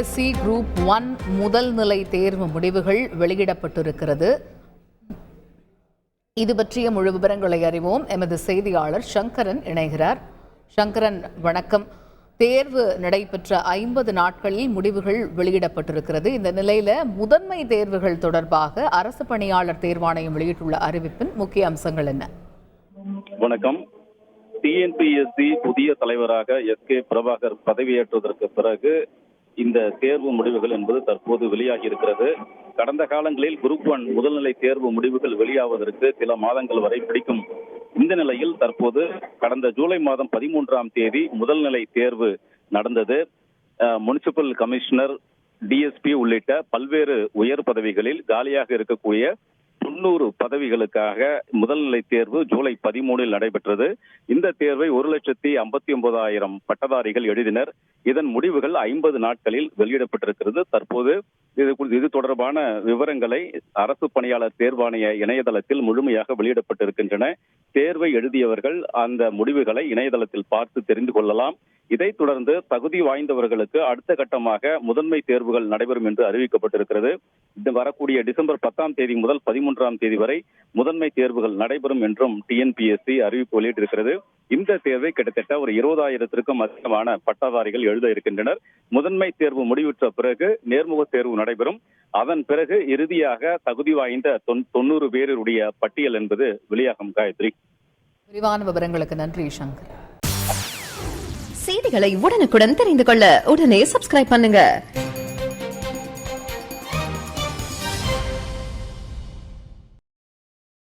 TNPSC group 1 முதல் நிலை தேர்வு முடிவுகள் வெளியிடப்பட்டிருக்கிறது. இது பற்றிய முழு விவரங்களை அறிவோம். எமது செய்தியாளர் சங்கரன் இணைகிறார். சங்கரன், வணக்கம். தேர்வு நடைபெற்ற 50 நாட்களில் முடிவுகள் வெளியிடப்பட்டிருக்கிறது. இந்த நிலையில முதன்மை தேர்வுகள் தொடர்பாக அரசு பணியாளர் தேர்வாணையம் வெளியிட்டுள்ள அறிவிப்பின் முக்கிய அம்சங்கள் என்ன? வணக்கம். டிஎன்பிஎஸ்சி புதிய தலைவராக எஸ்.கே. பிரபாகர் பதவியேற்றதற்கு பிறகு இந்த தேர்வு முடிவுகள் என்பது தற்போது வெளியாகி இருக்கிறது. கடந்த காலங்களில் குரூப் 1 முதல்நிலை தேர்வு முடிவுகள் வெளியாவதற்கு சில மாதங்கள் வரை பிடிக்கும். இந்த நிலையில் தற்போது கடந்த ஜூலை மாதம் 13ஆம் தேதி முதல்நிலை தேர்வு நடந்தது. முனிசிபல் கமிஷனர், டிஎஸ்பி உள்ளிட்ட பல்வேறு உயர் பதவிகளில் காலியாக இருக்கக்கூடிய 90 பதவிகளுக்காக முதல்நிலை தேர்வு ஜூலை 13இல் நடைபெற்றது. இந்த தேர்வை 1,59,000 பட்டதாரிகள் எழுதினர். இதன் முடிவுகள் 50 நாட்களில் வெளியிடப்பட்டிருக்கிறது. தற்போது இது தொடர்பான விவரங்களை அரசு பணியாளர் தேர்வாணைய இணையதளத்தில் முழுமையாக வெளியிடப்பட்டிருக்கின்றன. தேர்வை எழுதியவர்கள் அந்த முடிவுகளை இணையதளத்தில் பார்த்து தெரிந்து கொள்ளலாம். இதைத் தொடர்ந்து தகுதி வாய்ந்தவர்களுக்கு அடுத்த கட்டமாக முதன்மை தேர்வுகள் நடைபெறும் என்று அறிவிக்கப்பட்டிருக்கிறது. வரக்கூடிய டிசம்பர் 10ஆம் தேதி முதல் 13ஆம் தேதி வரை முதன்மை தேர்வுகள் நடைபெறும் என்றும் டிஎன்பிஎஸ்சி அறிவிப்பு வெளியிட்டிருக்கிறது. இந்த தேர்வை கிட்டத்தட்ட ஒரு 20,000க்கும் அதிகமான பட்டதாரிகள் எழுத இருக்கின்றனர். முதன்மை தேர்வு முடிவுற்ற பிறகு நேர்முக தேர்வு நடைபெறும். அதன் பிறகு இறுதியாக தகுதி வாய்ந்த 90 பேருடைய பட்டியல் என்பது வெளியாகும். காயத்ரி, விரிவான விவரங்களுக்கு நன்றி சங்கர். செய்திகளை உடனுக்குடன் தெரிந்து கொள்ள உடனே சப்ஸ்கிரைப் பண்ணுங்க.